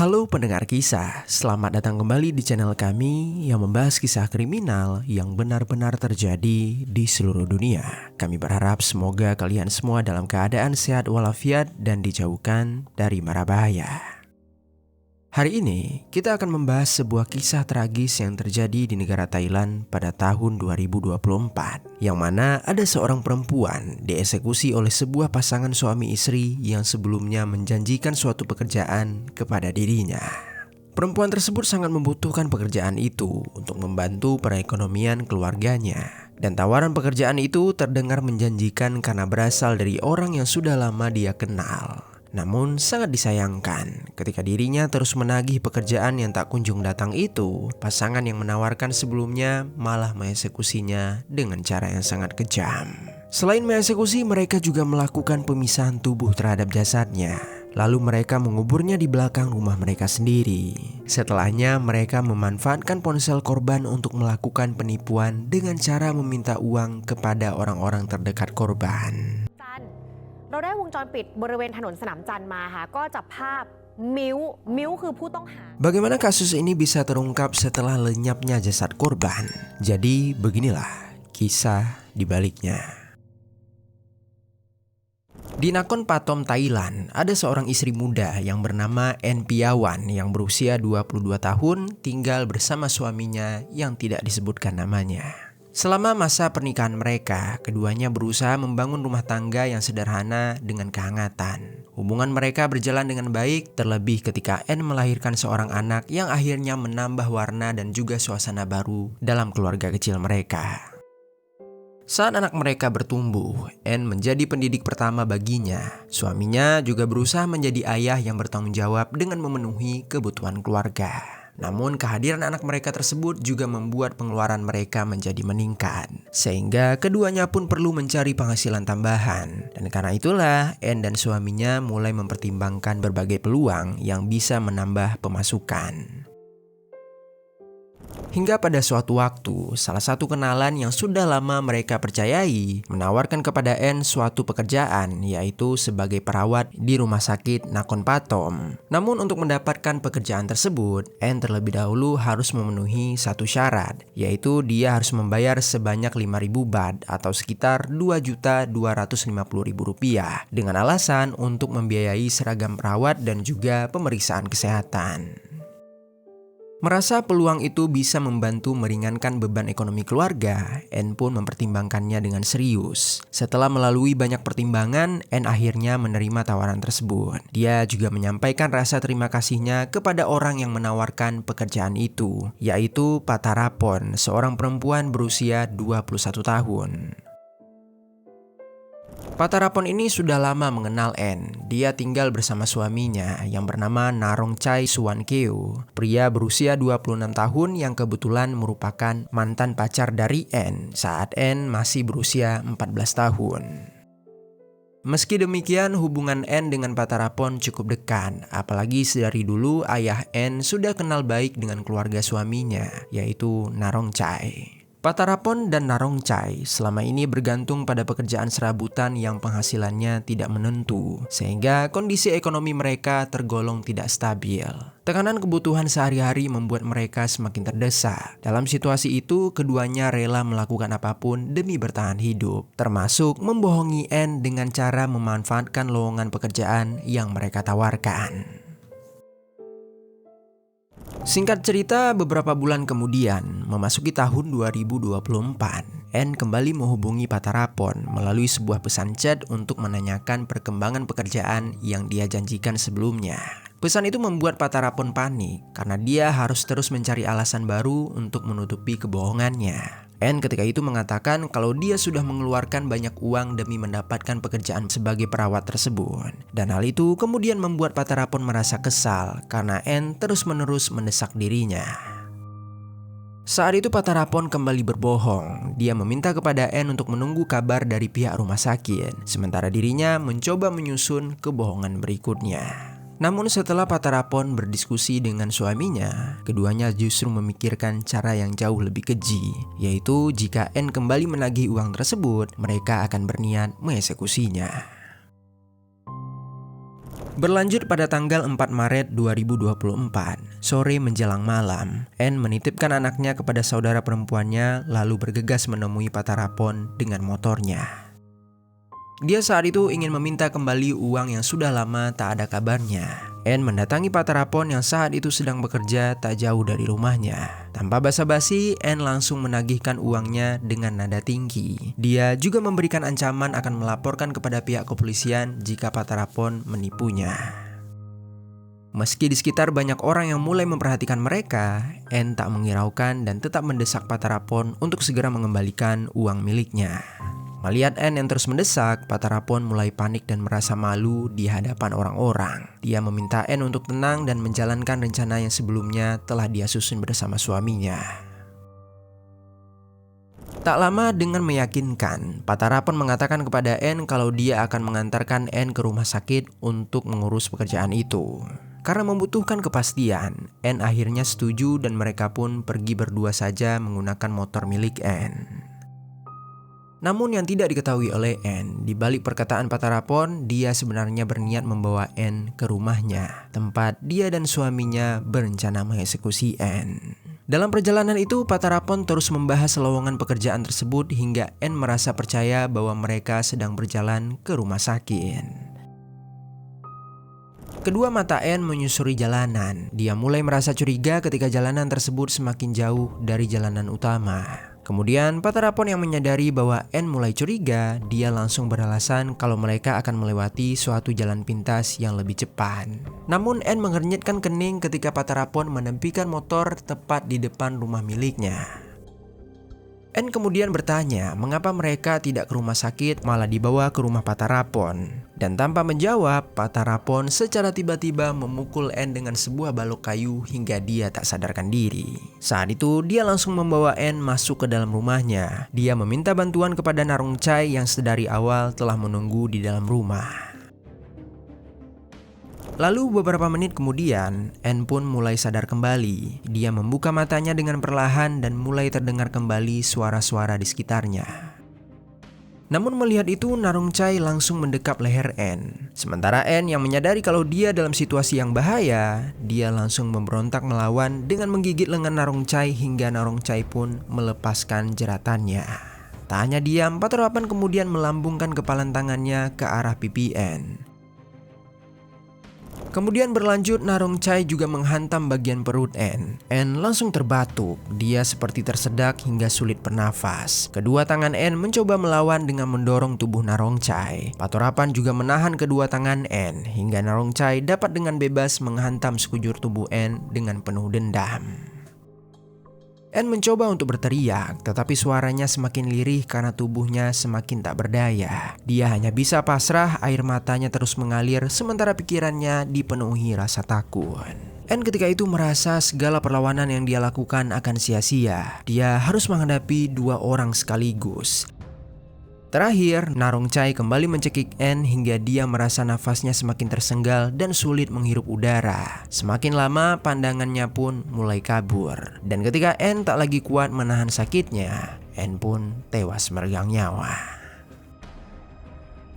Halo pendengar kisah, selamat datang kembali di channel kami yang membahas kisah kriminal yang benar-benar terjadi di seluruh dunia. Kami berharap semoga kalian semua dalam keadaan sehat walafiat dan dijauhkan dari mara bahaya. Hari ini kita akan membahas sebuah kisah tragis yang terjadi di negara Thailand pada tahun 2024, yang mana ada seorang perempuan dieksekusi oleh sebuah pasangan suami istri yang sebelumnya menjanjikan suatu pekerjaan kepada dirinya. Perempuan tersebut sangat membutuhkan pekerjaan itu untuk membantu perekonomian keluarganya. Dan tawaran pekerjaan itu terdengar menjanjikan karena berasal dari orang yang sudah lama dia kenal. Namun sangat disayangkan ketika dirinya terus menagih pekerjaan yang tak kunjung datang itu, pasangan yang menawarkan sebelumnya malah mengeksekusinya dengan cara yang sangat kejam. Selain mengeksekusi, mereka juga melakukan pemisahan tubuh terhadap jasadnya. Lalu mereka menguburnya di belakang rumah mereka sendiri. Setelahnya mereka memanfaatkan ponsel korban untuk melakukan penipuan dengan cara meminta uang kepada orang-orang terdekat korban. เราได้วงจรปิดบริเวณถนนสนามจันทร์มาค่ะก็จับภาพมิ้วคือผู้ต้องหา Bagaimana kasus ini bisa terungkap setelah lenyapnya jasad korban? Jadi beginilah kisah di baliknya. Di Nakhon Pathom, Thailand, ada seorang istri muda yang bernama En Piawan yang berusia 22 tahun tinggal bersama suaminya yang tidak disebutkan namanya. Selama masa pernikahan mereka, keduanya berusaha membangun rumah tangga yang sederhana dengan kehangatan. Hubungan mereka berjalan dengan baik, terlebih ketika En melahirkan seorang anak yang akhirnya menambah warna dan juga suasana baru dalam keluarga kecil mereka. Saat anak mereka bertumbuh, En menjadi pendidik pertama baginya. Suaminya juga berusaha menjadi ayah yang bertanggung jawab dengan memenuhi kebutuhan keluarga. Namun kehadiran anak mereka tersebut juga membuat pengeluaran mereka menjadi meningkat. Sehingga keduanya pun perlu mencari penghasilan tambahan. Dan karena itulah En dan suaminya mulai mempertimbangkan berbagai peluang yang bisa menambah pemasukan. Hingga pada suatu waktu, salah satu kenalan yang sudah lama mereka percayai menawarkan kepada En suatu pekerjaan, yaitu sebagai perawat di rumah sakit Nakhon Pathom. Namun untuk mendapatkan pekerjaan tersebut, En terlebih dahulu harus memenuhi satu syarat, yaitu dia harus membayar sebanyak 5.000 baht atau sekitar Rp2.250.000 dengan alasan untuk membiayai seragam perawat dan juga pemeriksaan kesehatan. Merasa peluang itu bisa membantu meringankan beban ekonomi keluarga, En pun mempertimbangkannya dengan serius. Setelah melalui banyak pertimbangan, En akhirnya menerima tawaran tersebut. Dia juga menyampaikan rasa terima kasihnya kepada orang yang menawarkan pekerjaan itu, yaitu Patarapon, seorang perempuan berusia 21 tahun. Patarapon ini sudah lama mengenal En. Dia tinggal bersama suaminya yang bernama Narongchai Suwankeo, pria berusia 26 tahun yang kebetulan merupakan mantan pacar dari En saat En masih berusia 14 tahun. Meski demikian, hubungan En dengan Patarapon cukup dekat, apalagi dari dulu ayah En sudah kenal baik dengan keluarga suaminya, yaitu Narongchai. Patarapon dan Narongchai selama ini bergantung pada pekerjaan serabutan yang penghasilannya tidak menentu, sehingga kondisi ekonomi mereka tergolong tidak stabil. Tekanan kebutuhan sehari-hari membuat mereka semakin terdesak. Dalam situasi itu, keduanya rela melakukan apapun demi bertahan hidup, termasuk membohongi En dengan cara memanfaatkan lowongan pekerjaan yang mereka tawarkan. Singkat cerita, beberapa bulan kemudian, memasuki tahun 2024, En kembali menghubungi Patarapon melalui sebuah pesan chat untuk menanyakan perkembangan pekerjaan yang dia janjikan sebelumnya. Pesan itu membuat Patarapon panik karena dia harus terus mencari alasan baru untuk menutupi kebohongannya. En ketika itu mengatakan kalau dia sudah mengeluarkan banyak uang demi mendapatkan pekerjaan sebagai perawat tersebut. Dan hal itu kemudian membuat Patarapon merasa kesal karena En terus-menerus mendesak dirinya. Saat itu Patarapon kembali berbohong. Dia meminta kepada En untuk menunggu kabar dari pihak rumah sakit, sementara dirinya mencoba menyusun kebohongan berikutnya. Namun setelah Patarapon berdiskusi dengan suaminya, keduanya justru memikirkan cara yang jauh lebih keji, yaitu jika En kembali menagih uang tersebut, mereka akan berniat mengeksekusinya. Berlanjut pada tanggal 4 Maret 2024, sore menjelang malam, Anne menitipkan anaknya kepada saudara perempuannya lalu bergegas menemui Patarapon dengan motornya. Dia saat itu ingin meminta kembali uang yang sudah lama tak ada kabarnya. Anne mendatangi Patarapon yang saat itu sedang bekerja tak jauh dari rumahnya. Tanpa basa-basi, Anne langsung menagihkan uangnya dengan nada tinggi. Dia juga memberikan ancaman akan melaporkan kepada pihak kepolisian jika Patarapon menipunya. Meski di sekitar banyak orang yang mulai memperhatikan mereka, Anne tak menghiraukan dan tetap mendesak Patarapon untuk segera mengembalikan uang miliknya. Melihat Anne yang terus mendesak, Patarapon mulai panik dan merasa malu di hadapan orang-orang. Dia meminta Anne untuk tenang dan menjalankan rencana yang sebelumnya telah dia susun bersama suaminya. Tak lama dengan meyakinkan, Patarapon mengatakan kepada Anne kalau dia akan mengantarkan Anne ke rumah sakit untuk mengurus pekerjaan itu. Karena membutuhkan kepastian, Anne akhirnya setuju dan mereka pun pergi berdua saja menggunakan motor milik Anne. Namun yang tidak diketahui oleh Anne, di balik perkataan Patarapon, dia sebenarnya berniat membawa Anne ke rumahnya, tempat dia dan suaminya berencana mengeksekusi Anne. Dalam perjalanan itu, Patarapon terus membahas lowongan pekerjaan tersebut hingga Anne merasa percaya bahwa mereka sedang berjalan ke rumah sakit. Kedua mata Anne menyusuri jalanan. Dia mulai merasa curiga ketika jalanan tersebut semakin jauh dari jalanan utama. Kemudian Patarapon yang menyadari bahwa Anne mulai curiga, dia langsung beralasan kalau mereka akan melewati suatu jalan pintas yang lebih cepat. Namun Anne mengernyitkan kening ketika Patarapon menempikan motor tepat di depan rumah miliknya. Anne kemudian bertanya mengapa mereka tidak ke rumah sakit malah dibawa ke rumah Patarapon. Dan tanpa menjawab, Patarapon secara tiba-tiba memukul Anne dengan sebuah balok kayu hingga dia tak sadarkan diri. Saat itu dia langsung membawa Anne masuk ke dalam rumahnya. Dia meminta bantuan kepada Narongchai yang sedari awal telah menunggu di dalam rumah. Lalu beberapa menit kemudian, Anne pun mulai sadar kembali. Dia membuka matanya dengan perlahan dan mulai terdengar kembali suara-suara di sekitarnya. Namun melihat itu, Narongchai langsung mendekap leher Anne. Sementara Anne yang menyadari kalau dia dalam situasi yang bahaya, dia langsung memberontak melawan dengan menggigit lengan Narongchai hingga Narongchai pun melepaskan jeratannya. Tak hanya diam, Patarapon kemudian melambungkan kepalan tangannya ke arah pipi Anne. Kemudian berlanjut, Narongchai juga menghantam bagian perut Anne. Anne langsung terbatuk. Dia seperti tersedak hingga sulit bernafas. Kedua tangan Anne mencoba melawan dengan mendorong tubuh Narongchai. Patarapon juga menahan kedua tangan Anne hingga Narongchai dapat dengan bebas menghantam sekujur tubuh Anne dengan penuh dendam. Anne mencoba untuk berteriak, tetapi suaranya semakin lirih karena tubuhnya semakin tak berdaya. Dia hanya bisa pasrah, air matanya terus mengalir sementara pikirannya dipenuhi rasa takut. Anne ketika itu merasa segala perlawanan yang dia lakukan akan sia-sia. Dia harus menghadapi dua orang sekaligus. Terakhir, Narongchai kembali mencekik Anne hingga dia merasa nafasnya semakin tersenggal dan sulit menghirup udara. Semakin lama, pandangannya pun mulai kabur. Dan ketika Anne tak lagi kuat menahan sakitnya, Anne pun tewas meregang nyawa.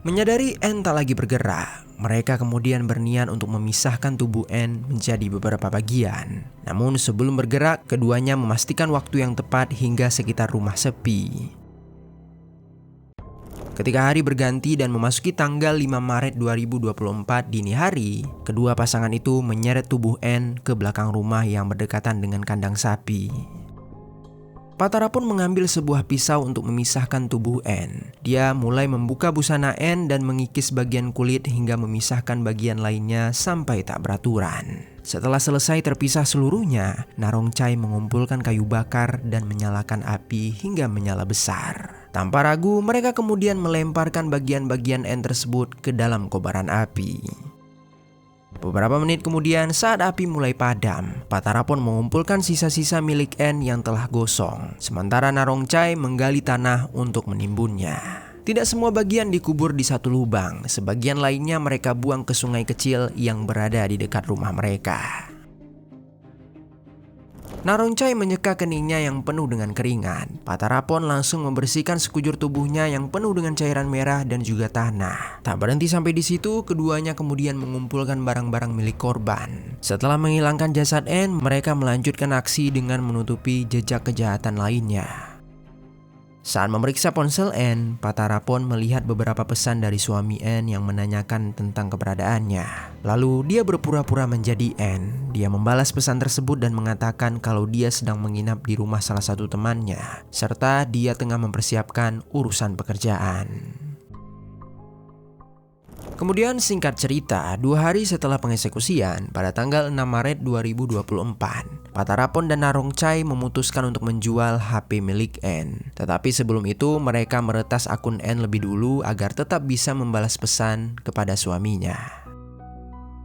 Menyadari Anne tak lagi bergerak, mereka kemudian berniat untuk memisahkan tubuh Anne menjadi beberapa bagian. Namun sebelum bergerak, keduanya memastikan waktu yang tepat hingga sekitar rumah sepi. Ketika hari berganti dan memasuki tanggal 5 Maret 2024 dini hari, kedua pasangan itu menyeret tubuh Anne ke belakang rumah yang berdekatan dengan kandang sapi. Patarapon mengambil sebuah pisau untuk memisahkan tubuh Anne. Dia mulai membuka busana Anne dan mengikis bagian kulit hingga memisahkan bagian lainnya sampai tak beraturan. Setelah selesai terpisah seluruhnya, Narongchai mengumpulkan kayu bakar dan menyalakan api hingga menyala besar. Tanpa ragu, mereka kemudian melemparkan bagian-bagian Anne tersebut ke dalam kobaran api. Beberapa menit kemudian, saat api mulai padam, Patarapon mengumpulkan sisa-sisa milik Anne yang telah gosong. Sementara Narongchai menggali tanah untuk menimbunnya. Tidak semua bagian dikubur di satu lubang, sebagian lainnya mereka buang ke sungai kecil yang berada di dekat rumah mereka. Narongchai menyeka keningnya yang penuh dengan keringat. Patarapon langsung membersihkan sekujur tubuhnya yang penuh dengan cairan merah dan juga tanah. Tak berhenti sampai di situ, keduanya kemudian mengumpulkan barang-barang milik korban. Setelah menghilangkan jasad N, mereka melanjutkan aksi dengan menutupi jejak kejahatan lainnya. Saat memeriksa ponsel N, Patarapon melihat beberapa pesan dari suami N yang menanyakan tentang keberadaannya. Lalu dia berpura-pura menjadi N. Dia membalas pesan tersebut dan mengatakan kalau dia sedang menginap di rumah salah satu temannya, serta dia tengah mempersiapkan urusan pekerjaan. Kemudian singkat cerita, 2 hari setelah pengeksekusian, pada tanggal 6 Maret 2024, Patarapon dan Narongchai memutuskan untuk menjual HP milik N. Tetapi sebelum itu, mereka meretas akun N lebih dulu agar tetap bisa membalas pesan kepada suaminya.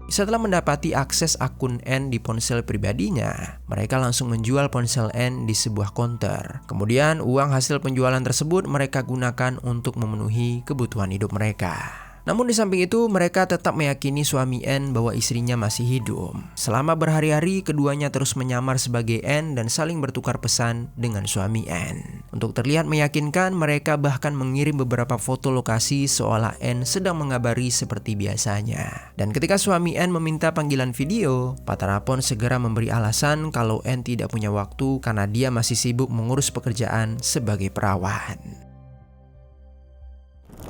Setelah mendapati akses akun N di ponsel pribadinya, mereka langsung menjual ponsel N di sebuah konter. Kemudian uang hasil penjualan tersebut mereka gunakan untuk memenuhi kebutuhan hidup mereka. Namun di samping itu, mereka tetap meyakini suami N bahwa istrinya masih hidup. Selama berhari-hari, keduanya terus menyamar sebagai N dan saling bertukar pesan dengan suami N. Untuk terlihat meyakinkan, mereka bahkan mengirim beberapa foto lokasi seolah N sedang mengabari seperti biasanya. Dan ketika suami N meminta panggilan video, Patarapon segera memberi alasan kalau N tidak punya waktu karena dia masih sibuk mengurus pekerjaan sebagai perawat.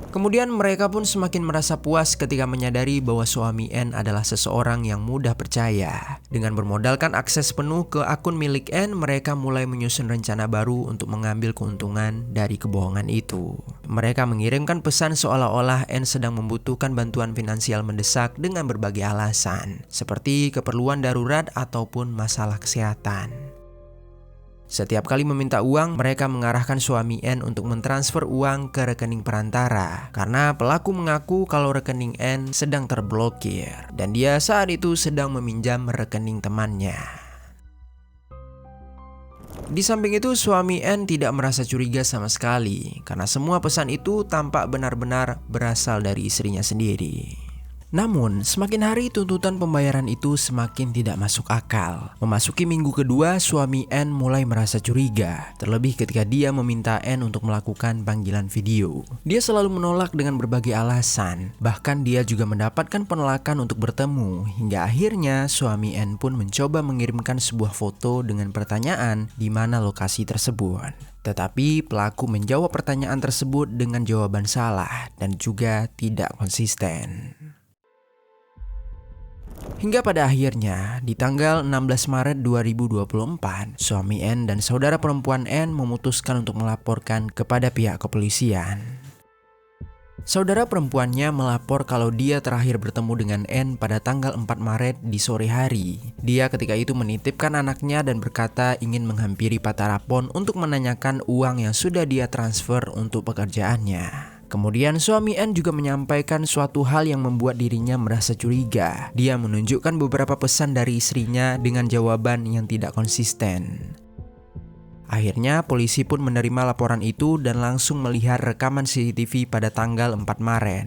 Kemudian mereka pun semakin merasa puas ketika menyadari bahwa suami N adalah seseorang yang mudah percaya. Dengan bermodalkan akses penuh ke akun milik N, mereka mulai menyusun rencana baru untuk mengambil keuntungan dari kebohongan itu. Mereka mengirimkan pesan seolah-olah N sedang membutuhkan bantuan finansial mendesak dengan berbagai alasan, seperti keperluan darurat ataupun masalah kesehatan. Setiap kali meminta uang, mereka mengarahkan suami N untuk mentransfer uang ke rekening perantara karena pelaku mengaku kalau rekening N sedang terblokir dan dia saat itu sedang meminjam rekening temannya. Di samping itu, suami N tidak merasa curiga sama sekali karena semua pesan itu tampak benar-benar berasal dari istrinya sendiri. Namun, semakin hari tuntutan pembayaran itu semakin tidak masuk akal. Memasuki minggu kedua, suami N mulai merasa curiga, terlebih ketika dia meminta N untuk melakukan panggilan video. Dia selalu menolak dengan berbagai alasan, bahkan dia juga mendapatkan penolakan untuk bertemu, hingga akhirnya suami N pun mencoba mengirimkan sebuah foto dengan pertanyaan di mana lokasi tersebut. Tetapi pelaku menjawab pertanyaan tersebut dengan jawaban salah dan juga tidak konsisten. Hingga pada akhirnya, di tanggal 16 Maret 2024, suami N dan saudara perempuan N memutuskan untuk melaporkan kepada pihak kepolisian. Saudara perempuannya melapor kalau dia terakhir bertemu dengan N pada tanggal 4 Maret di sore hari. Dia ketika itu menitipkan anaknya dan berkata ingin menghampiri Patarapon untuk menanyakan uang yang sudah dia transfer untuk pekerjaannya. Kemudian suami N juga menyampaikan suatu hal yang membuat dirinya merasa curiga. Dia menunjukkan beberapa pesan dari istrinya dengan jawaban yang tidak konsisten. Akhirnya polisi pun menerima laporan itu dan langsung melihat rekaman CCTV pada tanggal 4 Maret.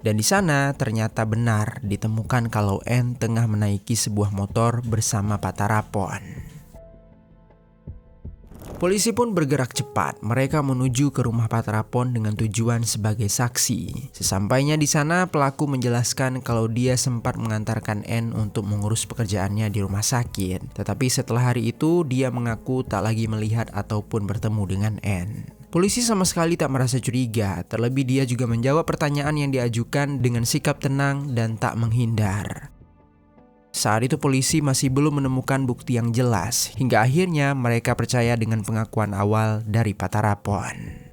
Dan di sana ternyata benar ditemukan kalau N tengah menaiki sebuah motor bersama Patarapon. Polisi pun bergerak cepat. Mereka menuju ke rumah Patarapon dengan tujuan sebagai saksi. Sesampainya di sana, pelaku menjelaskan kalau dia sempat mengantarkan N untuk mengurus pekerjaannya di rumah sakit. Tetapi setelah hari itu, dia mengaku tak lagi melihat ataupun bertemu dengan N. Polisi sama sekali tak merasa curiga, terlebih dia juga menjawab pertanyaan yang diajukan dengan sikap tenang dan tak menghindar. Saat itu polisi masih belum menemukan bukti yang jelas, hingga akhirnya mereka percaya dengan pengakuan awal dari Patarapon.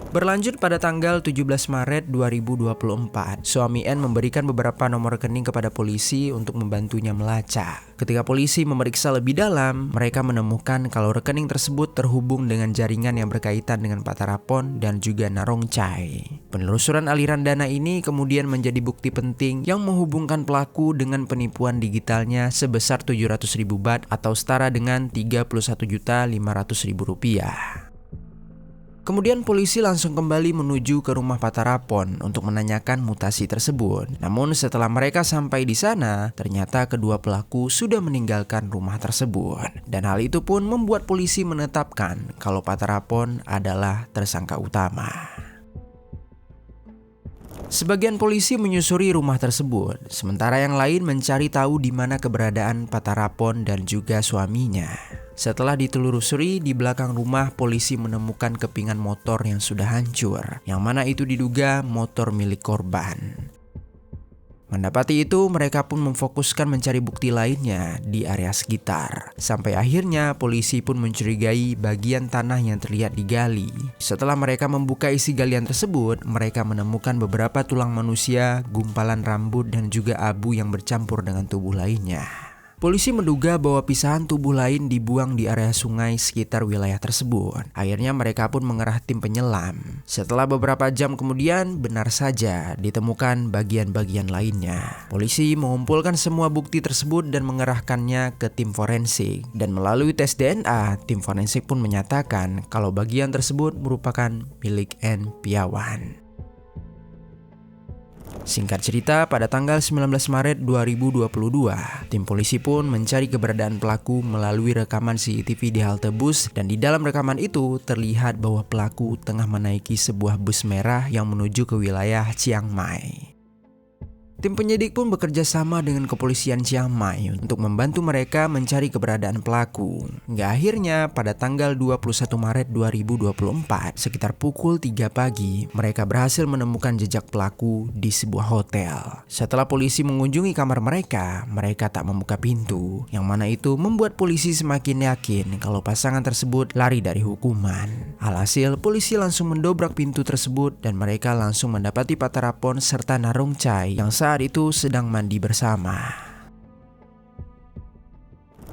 Berlanjut pada tanggal 17 Maret 2024, suami N memberikan beberapa nomor rekening kepada polisi untuk membantunya melacak. Ketika polisi memeriksa lebih dalam, mereka menemukan kalau rekening tersebut terhubung dengan jaringan yang berkaitan dengan Patarapon dan juga Narongchai. Penelusuran aliran dana ini kemudian menjadi bukti penting yang menghubungkan pelaku dengan penipuan digitalnya sebesar 700.000 baht atau setara dengan Rp31.500.000. Kemudian polisi langsung kembali menuju ke rumah Pak Tarapon untuk menanyakan mutasi tersebut. Namun setelah mereka sampai di sana, ternyata kedua pelaku sudah meninggalkan rumah tersebut. Dan hal itu pun membuat polisi menetapkan kalau Pak Tarapon adalah tersangka utama. Sebagian polisi menyusuri rumah tersebut, sementara yang lain mencari tahu di mana keberadaan Pak Tarapon dan juga suaminya. Setelah ditelusuri, di belakang rumah polisi menemukan kepingan motor yang sudah hancur, yang mana itu diduga motor milik korban. Mendapati itu, mereka pun memfokuskan mencari bukti lainnya di area sekitar. Sampai akhirnya polisi pun mencurigai bagian tanah yang terlihat digali. Setelah mereka membuka isi galian tersebut, mereka menemukan beberapa tulang manusia, gumpalan rambut, dan juga abu yang bercampur dengan tubuh lainnya. Polisi menduga bahwa pisahan tubuh lain dibuang di area sungai sekitar wilayah tersebut. Akhirnya mereka pun mengerah tim penyelam. Setelah beberapa jam kemudian, benar saja ditemukan bagian-bagian lainnya. Polisi mengumpulkan semua bukti tersebut dan mengerahkannya ke tim forensik. Dan melalui tes DNA, tim forensik pun menyatakan kalau bagian tersebut merupakan milik N. Piawan. Singkat cerita, pada tanggal 19 Maret 2022, tim polisi pun mencari keberadaan pelaku melalui rekaman CCTV di halte bus, dan di dalam rekaman itu terlihat bahwa pelaku tengah menaiki sebuah bus merah yang menuju ke wilayah Chiang Mai. Tim penyidik pun bekerja sama dengan kepolisian Chiang Mai untuk membantu mereka mencari keberadaan pelaku. Hingga akhirnya pada tanggal 21 Maret 2024 sekitar pukul 3 pagi mereka berhasil menemukan jejak pelaku di sebuah hotel. Setelah polisi mengunjungi kamar mereka tak membuka pintu, yang mana itu membuat polisi semakin yakin kalau pasangan tersebut lari dari hukuman. Alhasil polisi langsung mendobrak pintu tersebut dan mereka langsung mendapati Pak Tarapon serta Narong Chai yang saat itu sedang mandi bersama.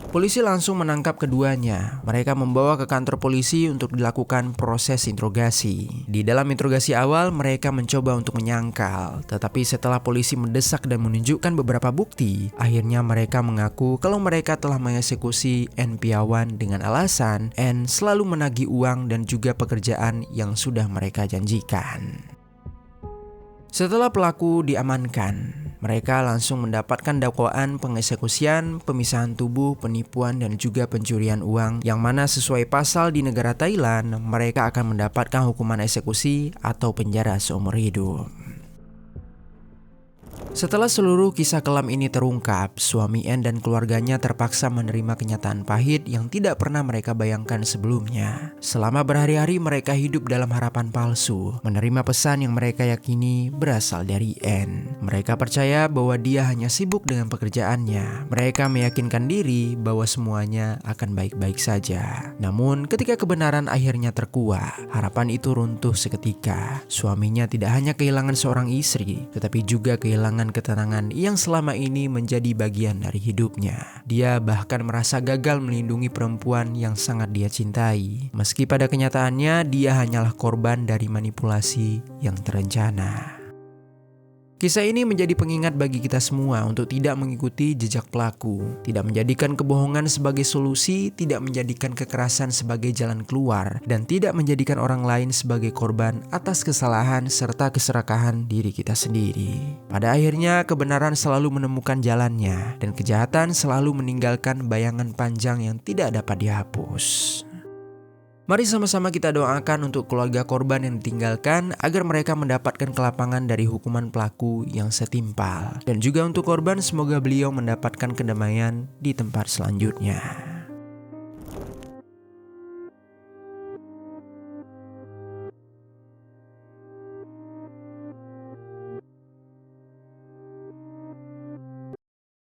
Polisi langsung menangkap keduanya. Mereka membawa ke kantor polisi untuk dilakukan proses interogasi. Di dalam interogasi awal, mereka mencoba untuk menyangkal. Tetapi setelah polisi mendesak dan menunjukkan beberapa bukti, akhirnya mereka mengaku kalau mereka telah mengeksekusi N. Piawan dengan alasan N selalu menagih uang dan juga pekerjaan yang sudah mereka janjikan. Setelah pelaku diamankan, mereka langsung mendapatkan dakwaan pengeksekusian, pemisahan tubuh, penipuan, dan juga pencurian uang, yang mana sesuai pasal di negara Thailand, mereka akan mendapatkan hukuman eksekusi atau penjara seumur hidup. Setelah seluruh kisah kelam ini terungkap, suami N dan keluarganya terpaksa menerima kenyataan pahit yang tidak pernah mereka bayangkan sebelumnya. Selama berhari-hari mereka hidup dalam harapan palsu, menerima pesan yang mereka yakini berasal dari N. Mereka percaya bahwa dia hanya sibuk dengan pekerjaannya. Mereka meyakinkan diri bahwa semuanya akan baik-baik saja. Namun ketika kebenaran akhirnya terkuak, harapan itu runtuh seketika. Suaminya tidak hanya kehilangan seorang istri, tetapi juga kehilangan ketenangan yang selama ini menjadi bagian dari hidupnya. Dia bahkan merasa gagal melindungi perempuan yang sangat dia cintai, meski pada kenyataannya dia hanyalah korban dari manipulasi yang terencana. Kisah ini menjadi pengingat bagi kita semua untuk tidak mengikuti jejak pelaku, tidak menjadikan kebohongan sebagai solusi, tidak menjadikan kekerasan sebagai jalan keluar, dan tidak menjadikan orang lain sebagai korban atas kesalahan serta keserakahan diri kita sendiri. Pada akhirnya, kebenaran selalu menemukan jalannya, dan kejahatan selalu meninggalkan bayangan panjang yang tidak dapat dihapus. Mari sama-sama kita doakan untuk keluarga korban yang ditinggalkan agar mereka mendapatkan kelapangan dari hukuman pelaku yang setimpal. Dan juga untuk korban, semoga beliau mendapatkan kedamaian di tempat selanjutnya.